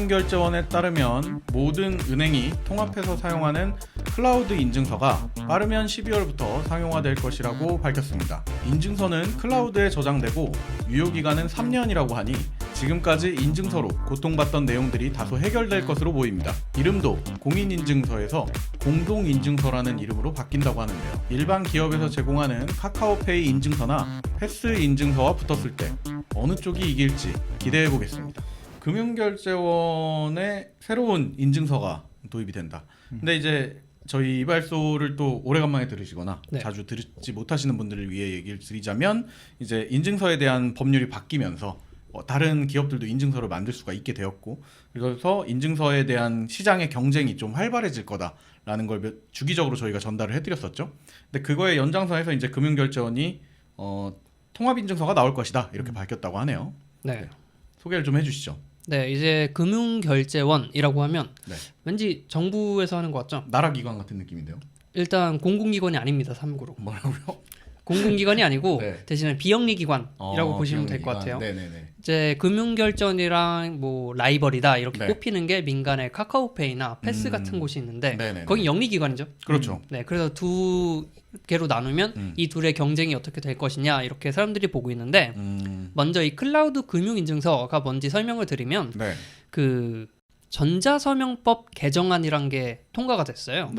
금융결제원에 따르면 모든 은행이 통합해서 사용하는 클라우드 인증서가 빠르면 12월부터 상용화될 것이라고 밝혔습니다. 인증서는 클라우드에 저장되고 유효기간은 3년이라고 하니 지금까지 인증서로 고통받던 내용들이 다소 해결될 것으로 보입니다. 이름도 공인인증서에서 공동인증서라는 이름으로 바뀐다고 하는데요. 일반 기업에서 제공하는 카카오페이 인증서나 패스 인증서와 붙었을 때 어느 쪽이 이길지 기대해 보겠습니다. 금융결제원의 새로운 인증서가 도입이 된다. 근데 이제 저희 이발소를 또 오래간만에 들으시거나 자주 듣지 못하시는 분들을 위해 얘기를 드리자면 이제 인증서에 대한 법률이 바뀌면서 다른 기업들도 인증서를 만들 수가 있게 되었고, 그래서 인증서에 대한 시장의 경쟁이 좀 활발해질 거다라는 걸 주기적으로 저희가 전달을 해드렸었죠. 근데 그거의 연장선에서 이제 금융결제원이 통합인증서가 나올 것이다 이렇게 밝혔다고 하네요. 네. 소개를 좀 해주시죠. 네, 이제 금융결제원이라고 하면 왠지 정부에서 하는 것 같죠? 나라기관 같은 느낌인데요. 일단 공공기관이 아닙니다. 참고로. 뭐라고요? 공공기관이 아니고 대신에 비영리기관이라고 보시면 될 것 같아요. 네네네. 이제 금융결제원이랑 뭐 라이벌이다 이렇게 꼽히는 게 민간의 카카오페이나 패스 같은 곳이 있는데 거기 영리기관이죠. 그렇죠. 네, 그래서 두 개로 나누면 이 둘의 경쟁이 어떻게 될 것이냐 이렇게 사람들이 보고 있는데 먼저 이 클라우드 금융인증서가 뭔지 설명을 드리면 그 전자서명법 개정안이란 게 통과가 됐어요.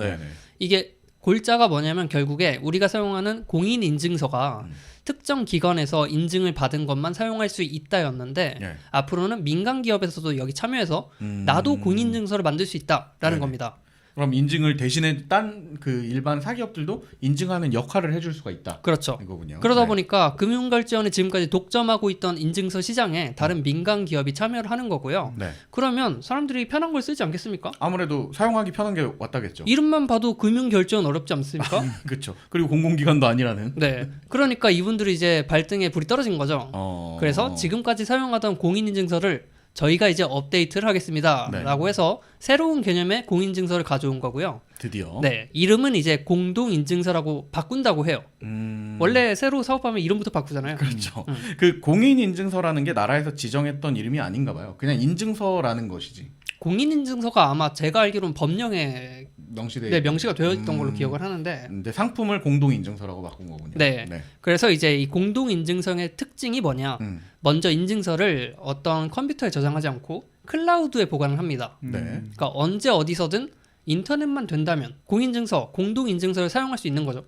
이게 골자가 뭐냐면 결국에 우리가 사용하는 공인인증서가 특정 기관에서 인증을 받은 것만 사용할 수 있다였는데 앞으로는 민간 기업에서도 여기 참여해서 나도 공인인증서를 만들 수 있다라는 겁니다. 그럼 인증을 대신에 딴 그 일반 사기업들도 인증하는 역할을 해줄 수가 있다. 그렇죠. 이거군요. 그러다 보니까 금융결제원이 지금까지 독점하고 있던 인증서 시장에 다른 민간 기업이 참여를 하는 거고요. 그러면 사람들이 편한 걸 쓰지 않겠습니까? 아무래도 사용하기 편한 게 왔다겠죠. 이름만 봐도 금융결제원 어렵지 않습니까? 그렇죠. 그리고 공공기관도 아니라는. 네. 그러니까 이분들이 이제 발등에 불이 떨어진 거죠. 그래서 지금까지 사용하던 공인인증서를 저희가 이제 업데이트를 하겠습니다 라고 해서 새로운 개념의 공인증서를 가져온 거고요. 드디어. 네, 이름은 이제 공동인증서라고 바꾼다고 해요. 원래 새로 사업하면 이름부터 바꾸잖아요. 그렇죠. 그 공인인증서라는 게 나라에서 지정했던 이름이 아닌가 봐요. 그냥 인증서라는 것이지. 공인인증서가 아마 제가 알기로는 법령에 명시가 되어 있던 걸로 기억을 하는데 근데 상품을 공동인증서라고 바꾼 거군요. 네. 그래서 이제 이 공동인증서의 특징이 뭐냐. 먼저 인증서를 어떤 컴퓨터에 저장하지 않고 클라우드에 보관을 합니다. 그러니까 언제 어디서든 인터넷만 된다면 공인증서, 공동인증서를 사용할 수 있는 거죠.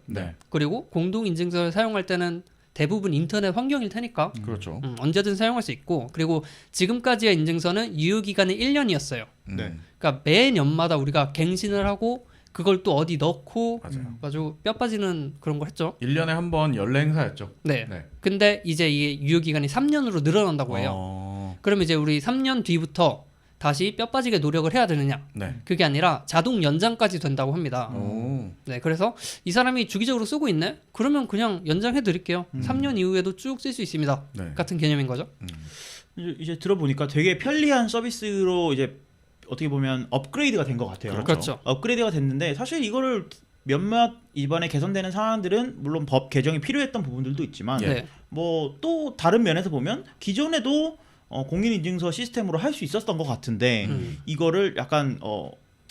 그리고 공동인증서를 사용할 때는 대부분 인터넷 환경일 테니까 그렇죠. 언제든 사용할 수 있고, 그리고 지금까지의 인증서는 유효기간이 1년이었어요. 그러니까 매년마다 우리가 갱신을 하고 그걸 또 어디 넣고 아주 뼈 빠지는 그런 걸 했죠. 1년에 한 번 연례 행사였죠. 근데 이제 이게 유효기간이 3년으로 늘어난다고 해요. 그럼 이제 우리 3년 뒤부터 다시 뼈 빠지게 노력을 해야 되느냐? 그게 아니라 자동 연장까지 된다고 합니다. 그래서 이 사람이 주기적으로 쓰고 있네? 그러면 그냥 연장해 드릴게요. 3년 이후에도 쭉 쓸 수 있습니다. 같은 개념인 거죠. 이제 들어보니까 되게 편리한 서비스로 이제 어떻게 보면 업그레이드가 된 것 같아요. 그렇죠. 업그레이드가 됐는데 사실 이거를 몇몇 이번에 개선되는 사안들은 물론 법 개정이 필요했던 부분들도 있지만 뭐 또 다른 면에서 보면 기존에도 공인인증서 시스템으로 할 수 있었던 것 같은데 이거를 약간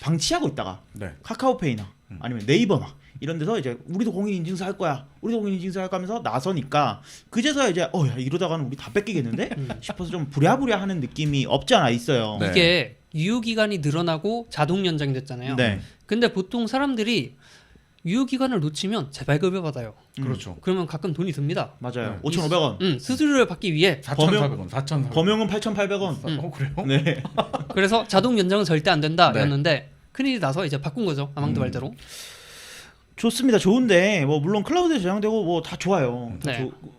방치하고 있다가 카카오페이나 아니면 네이버나 이런 데서 이제 우리도 공인인증서 할 거야, 우리도 공인인증서 할 거면서 나서니까 그제서야 이제 야 이러다가는 우리 다 뺏기겠는데 싶어서 좀 부랴부랴 하는 느낌이 없지 않아 있어요. 이게 유효기간이 늘어나고 자동 연장이 됐잖아요. 근데 보통 사람들이 유효기간을 놓치면 재발급여 받아요. 그렇죠. 그러면 가끔 돈이 듭니다. 맞아요. 5,500원. 수수료를 받기 위해 4,400원, 4,400원. 범용은 8,800원. 그래요? 네. 그래서 자동 연장은 절대 안 된다였는데 큰일이 나서 이제 바꾼 거죠. 아망도 말대로. 좋습니다. 좋은데 뭐 물론 클라우드에 저장되고 뭐 다 좋아요.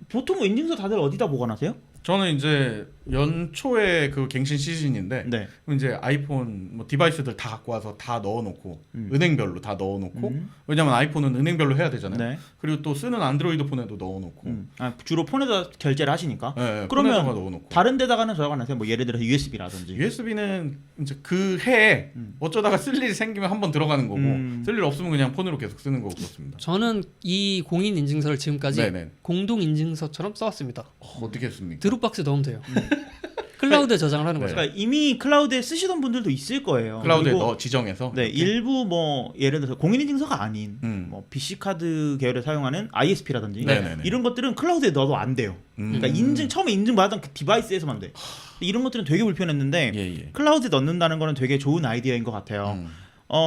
보통 인증서 다들 어디다 보관하세요? 저는 이제 연초에 그 갱신 시즌인데 그럼 이제 아이폰 뭐 디바이스들 다 갖고 와서 다 넣어놓고 은행별로 다 넣어놓고 왜냐면 아이폰은 은행별로 해야 되잖아요. 그리고 또 쓰는 안드로이드 폰에도 넣어놓고 주로 폰에다 결제를 하시니까 그러면 넣어놓고. 다른 데다가는 저장하세요? 뭐 예를 들어서 USB라든지. USB는 이제 그 해에 어쩌다가 쓸 일이 생기면 한번 들어가는 거고 쓸 일 없으면 그냥 폰으로 계속 쓰는 거고 그렇습니다. 저는 이 공인인증서를 지금까지 공동인증서처럼 써왔습니다. 어떻게 했습니까? 드롭박스 넣으면 돼요. 클라우드에 저장을 하는 거죠. 그러니까 이미 클라우드에 쓰시던 분들도 있을 거예요. 클라우드에 그리고 넣어 지정해서. 네, 이렇게. 일부 뭐 예를 들어서 공인인증서가 아닌 뭐 BC 카드 계열을 사용하는 ISP라든지 네네네. 이런 것들은 클라우드에 넣어도 안 돼요. 그러니까 처음에 인증받았던 그 디바이스에서만 돼. 이런 것들은 되게 불편했는데 예. 클라우드에 넣는다는 거는 되게 좋은 아이디어인 것 같아요.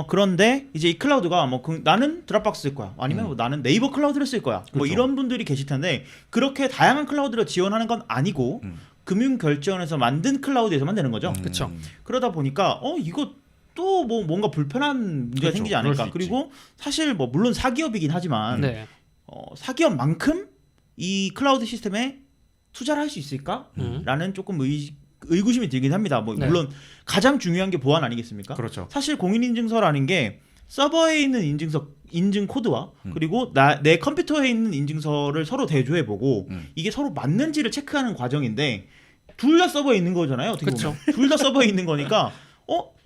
그런데 이제 이 클라우드가 뭐 나는 드랍박스 쓸 거야, 아니면 뭐 나는 네이버 클라우드를 쓸 거야, 뭐 그렇죠. 이런 분들이 계실 텐데 그렇게 다양한 클라우드를 지원하는 건 아니고 금융결제원에서 만든 클라우드에서만 되는 거죠. 그렇죠. 그러다 보니까 이거 또 뭐 뭔가 불편한 문제가 그렇죠. 생기지 그럴 수 않을까. 있지. 그리고 사실 뭐 물론 사기업이긴 하지만 네. 사기업만큼 이 클라우드 시스템에 투자를 할 수 있을까라는 조금 의구심이 들긴 합니다. 뭐 네. 물론 가장 중요한 게 보안 아니겠습니까? 그렇죠. 사실 공인인증서라는 게 서버에 있는 인증 코드와 그리고 내 컴퓨터에 있는 인증서를 서로 대조해보고 이게 서로 맞는지를 체크하는 과정인데 둘 다 서버에 있는 거잖아요. 어떻게 보면 둘 다 서버에 있는 거니까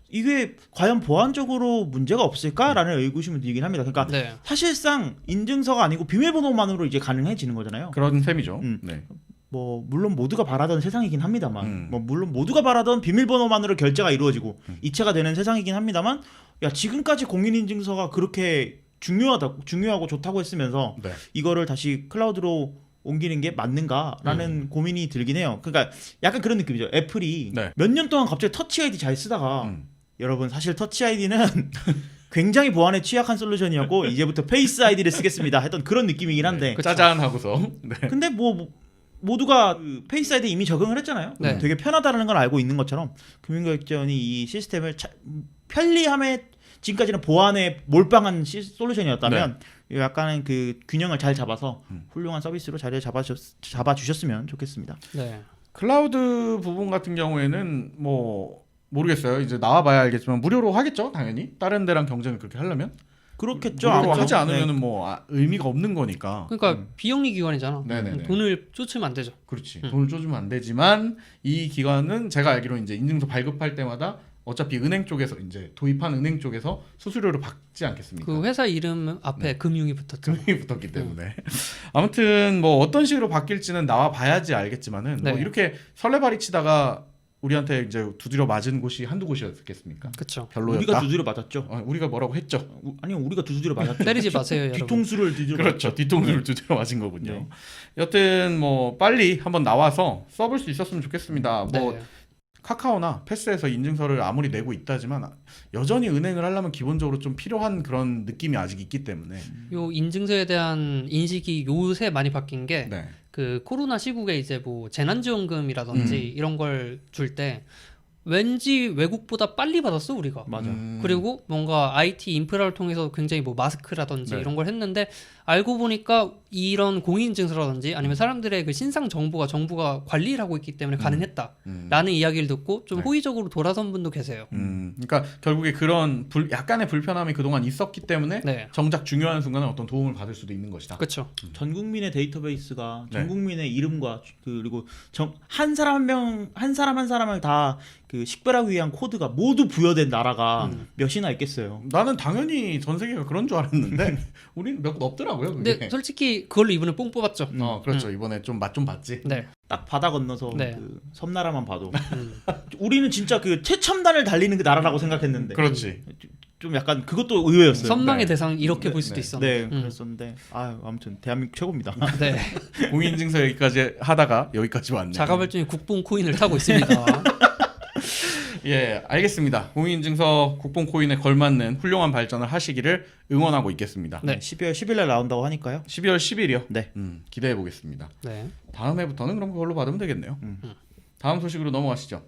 이게 과연 보안적으로 문제가 없을까라는 의구심을 들긴 합니다. 그러니까 네. 사실상 인증서가 아니고 비밀번호만으로 이제 가능해지는 거잖아요. 그런 셈이죠. 네. 뭐 물론 모두가 바라던 세상이긴 합니다만, 뭐 물론 모두가 바라던 비밀번호만으로 결제가 이루어지고 이체가 되는 세상이긴 합니다만, 야 지금까지 공인인증서가 그렇게 중요하고 좋다고 했으면서 네. 이거를 다시 클라우드로 옮기는 게 맞는가라는 고민이 들긴 해요. 그러니까 약간 그런 느낌이죠. 애플이 네. 몇 년 동안 갑자기 터치 아이디 잘 쓰다가 여러분 사실 터치 아이디는 굉장히 보안에 취약한 솔루션이었고 이제부터 페이스 아이디를 쓰겠습니다 했던 그런 느낌이긴 한데 네. 짜잔 하고서. 네. 근데 뭐 모두가 그 페이스 아이디 이미 적응을 했잖아요. 네. 되게 편하다는 걸 알고 있는 것처럼 금융결제원이 이 시스템을 편리함에 지금까지는 보안에 몰빵한 솔루션이었다면 약간은 그 균형을 잘 잡아서 훌륭한 서비스로 자리를 잡아주셨으면 좋겠습니다. 네. 클라우드 부분 같은 경우에는 뭐 모르겠어요. 이제 나와봐야 알겠지만 무료로 하겠죠, 당연히. 다른 데랑 경쟁을 그렇게 하려면. 그렇겠죠. 무료로 아무래도. 하지 않으면은 뭐 의미가 없는 거니까. 그러니까 비영리 기관이잖아. 네네네. 돈을 쫓으면 안 되죠. 그렇지. 돈을 쪼주면 안 되지만 이 기관은 제가 알기로 이제 인증서 발급할 때마다 어차피 은행 쪽에서 이제 도입한 은행 쪽에서 수수료를 받지 않겠습니까? 그 회사 이름 앞에 금융이 붙었죠. 금융이 붙었기 때문에. 아무튼 뭐 어떤 식으로 바뀔지는 나와 봐야지 알겠지만은 네. 뭐 이렇게 설레발이 치다가 우리한테 이제 두드려 맞은 곳이 한두 곳이었겠습니까? 그렇죠. 별로였다. 우리가 두드려 맞았죠. 우리가 뭐라고 했죠? 아니요, 우리가 두드려 맞았죠. 때리지 마세요, 여러분. 뒤통수를 두드려. 그렇죠. 뒤통수를 두드려 맞은 거군요. 네. 여튼 뭐 빨리 한번 나와서 써볼 수 있었으면 좋겠습니다. 뭐 네. 카카오나 패스에서 인증서를 아무리 내고 있다지만 여전히 은행을 하려면 기본적으로 좀 필요한 그런 느낌이 아직 있기 때문에. 요 인증서에 대한 인식이 요새 많이 바뀐 게 네. 그 코로나 시국에 이제 뭐 재난지원금이라든지 이런 걸 줄 때 왠지 외국보다 빨리 받았어 우리가. 맞아. 그리고 뭔가 IT 인프라를 통해서 굉장히 뭐 마스크라든지 네. 이런 걸 했는데 알고 보니까 이런 공인인증서라든지 아니면 사람들의 그 신상 정보가 정부가 관리를 하고 있기 때문에 가능했다라는 이야기를 듣고 좀 네. 호의적으로 돌아선 분도 계세요. 그러니까 결국에 그런 약간의 불편함이 그동안 있었기 때문에 네. 정작 중요한 순간에 어떤 도움을 받을 수도 있는 것이다. 그렇죠. 전 국민의 데이터베이스가 전 네. 국민의 이름과 그리고 한 사람 한 사람을 다 그 식별하기 위한 코드가 모두 부여된 나라가 몇이나 있겠어요. 나는 당연히 전 세계가 그런 줄 알았는데 우리는 몇 없더라고요. 그게. 근데 솔직히 그걸로 이번에 뽕 뽑았죠. 그렇죠. 이번에 좀 맛 좀 봤지. 네. 딱 바다 건너서 네. 그 섬나라만 봐도 우리는 진짜 그 최첨단을 달리는 그 나라라고 생각했는데 그렇지. 좀 약간 그것도 의외였어요. 선망의 네. 대상 이렇게 볼 수도 네. 있었는데. 네, 그랬었는데 아무튼 대한민국 최고입니다. 네. 공인인증서 여기까지 하다가 여기까지 왔네. 자가발전이 국뽕 코인을 타고 있습니다. 예, 알겠습니다. 공인인증서 국뽕 코인에 걸맞는 훌륭한 발전을 하시기를 응원하고 있겠습니다. 네. 12월 10일 날 나온다고 하니까요. 12월 10일이요. 네. 기대해 보겠습니다. 네. 다음 해부터는 그럼 그걸로 받으면 되겠네요. 다음 소식으로 넘어가시죠.